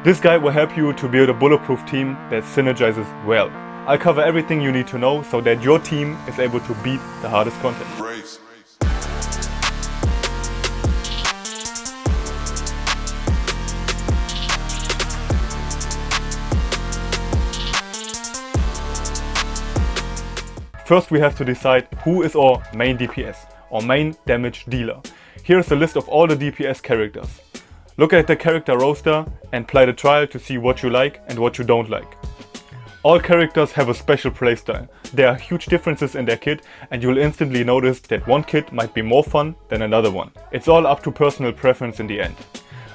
This guide will help you to build a bulletproof team that synergizes well. I'll cover everything you need to know so that your team is able to beat the hardest content. First, we have to decide who is our main DPS, or main damage dealer. Here's a list of all the DPS characters. Look at the character roster and play the trial to see what you like and what you don't like. All characters have a special playstyle. There are huge differences in their kit, and you'll instantly notice that one kit might be more fun than another one. It's all up to personal preference in the end.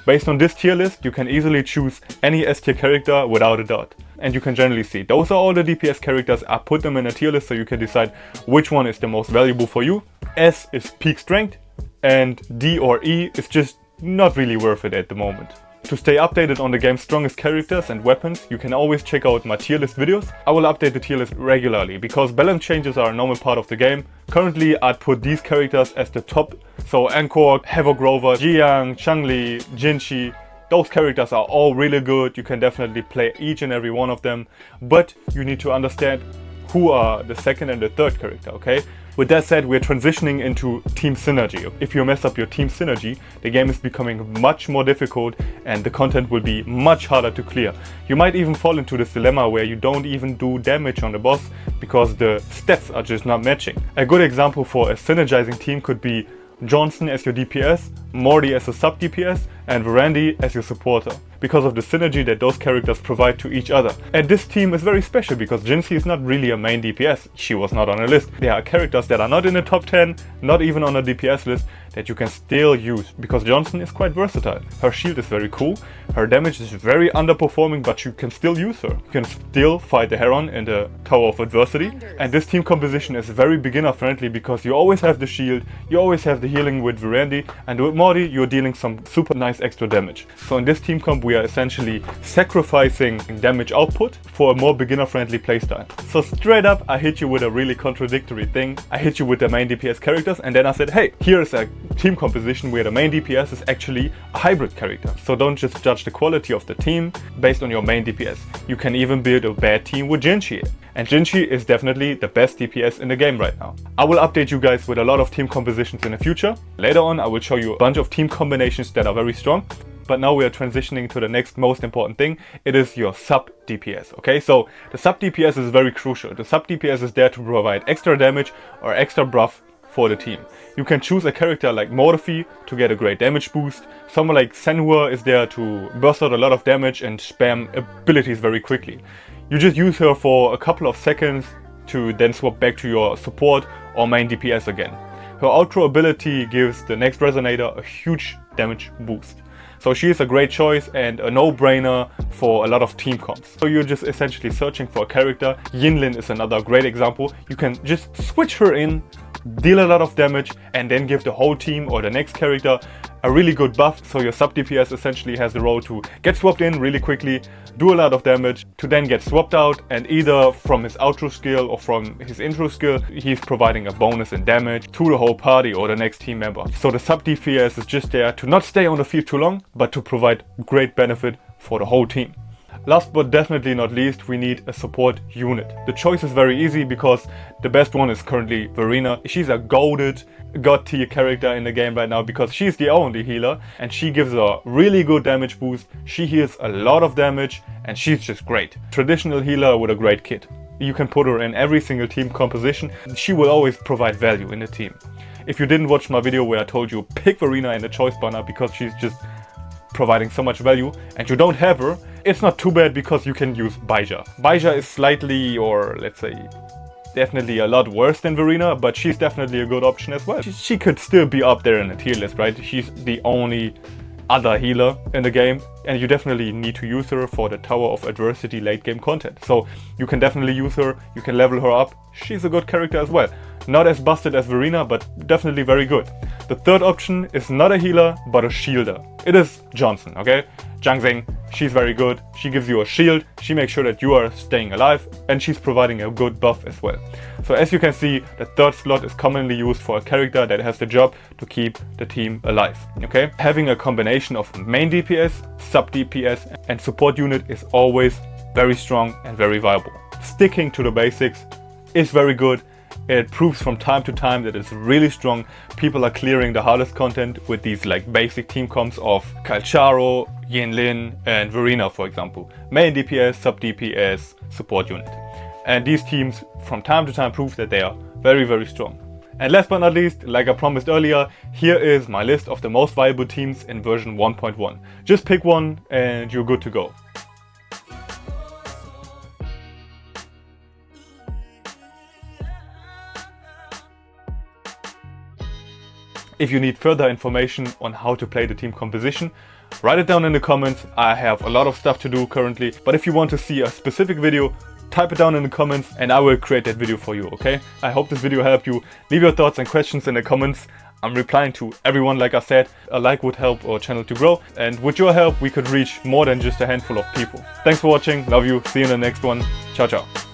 Based on this tier list, you can easily choose any S tier character without a doubt. And you can generally see those are all the DPS characters. I put them in a tier list so you can decide which one is the most valuable for you. S is peak strength, and D or E is just not really worth it at the moment. To stay updated on the game's strongest characters and weapons, you can always check out my tier list videos. I will update the tier list regularly because balance changes are a normal part of the game. Currently, I'd put these characters as the top. So Anchor, Havoc Rover, Jiang, Changli, Jinshi. Those characters are all really good. You can definitely play each and every one of them. But you need to understand who are the second and the third character, okay? With that said, we're transitioning into team synergy. If you mess up your team synergy, the game is becoming much more difficult and the content will be much harder to clear. You might even fall into this dilemma where you don't even do damage on the boss because the stats are just not matching. A good example for a synergizing team could be Johnson as your DPS, Morty as a sub DPS, and Verandy as your supporter, because of the synergy that those characters provide to each other. And this team is very special because Jinxie is not really a main DPS, she was not on a list. There are characters that are not in the top 10, not even on a DPS list, that you can still use, because Johnson is quite versatile. Her shield is very cool, her damage is very underperforming, but you can still use her. You can still fight the Heron in the Tower of Adversity, and this team composition is very beginner friendly because you always have the shield, you always have the healing with Verandy, and with Morty you're dealing some super nice extra damage. So in this team comp we are essentially sacrificing damage output for a more beginner friendly playstyle. So straight up I hit you with a really contradictory thing. I hit you with the main DPS characters and then I said, hey, here's a team composition where the main DPS is actually a hybrid character. So don't just judge the quality of the team based on your main DPS. You can even build a bad team with Jinshi. And Jinshi is definitely the best DPS in the game right now. I will update you guys with a lot of team compositions in the future. Later on I will show you a bunch of team combinations that are very strong. But now we are transitioning to the next most important thing. It is your sub DPS, okay? So the sub DPS is very crucial. The sub DPS is there to provide extra damage or extra buff for the team. You can choose a character like Morphe to get a great damage boost. Someone like Senhua is there to burst out a lot of damage and spam abilities very quickly. You just use her for a couple of seconds to then swap back to your support or main DPS again. Her outro ability gives the next Resonator a huge damage boost. So she is a great choice and a no-brainer for a lot of team comps. So you're just essentially searching for a character. Yinlin is another great example. You can just switch her in, deal a lot of damage, and then give the whole team or the next character a really good buff. So your sub DPS essentially has the role to get swapped in really quickly, do a lot of damage, to then get swapped out, and either from his outro skill or from his intro skill, he's providing a bonus in damage to the whole party or the next team member. So the sub DPS is just there to not stay on the field too long, but to provide great benefit for the whole team. Last but definitely not least, we need a support unit. The choice is very easy because the best one is currently Verena. She's a goated god tier character in the game right now because she's the only healer and she gives a really good damage boost. She heals a lot of damage and she's just great. Traditional healer with a great kit. You can put her in every single team composition. She will always provide value in the team. If you didn't watch my video where I told you pick Verena in the choice banner because she's just providing so much value and you don't have her, it's not too bad because you can use Baija. Baija is slightly, or let's say definitely a lot worse than Verena, but she's definitely a good option as well. She could still be up there in the tier list, right? She's the only other healer in the game and you definitely need to use her for the Tower of Adversity late game content. So you can definitely use her, you can level her up. She's a good character as well. Not as busted as Verena, but definitely very good. The third option is not a healer, but a shielder. It is Johnson, okay? Zhang Zheng, she's very good. She gives you a shield, she makes sure that you are staying alive, and she's providing a good buff as well. So as you can see, the third slot is commonly used for a character that has the job to keep the team alive, okay? Having a combination of main DPS, sub DPS and support unit is always very strong and very viable. Sticking to the basics is very good. It proves from time to time that it's really strong. People are clearing the hardest content with these like basic team comps of Kalcharo, Yinlin and Verena, for example. Main DPS, sub DPS, support unit. And these teams from time to time prove that they are very, very strong. And last but not least, like I promised earlier, here is my list of the most viable teams in version 1.1. Just pick one and you're good to go. If you need further information on how to play the team composition, write it down in the comments. I have a lot of stuff to do currently, but if you want to see a specific video, type it down in the comments and I will create that video for you, okay? I hope this video helped you. Leave your thoughts and questions in the comments. I'm replying to everyone, like I said. A like would help our channel to grow, and with your help we could reach more than just a handful of people. Thanks for watching, love you, see you in the next one. Ciao, ciao.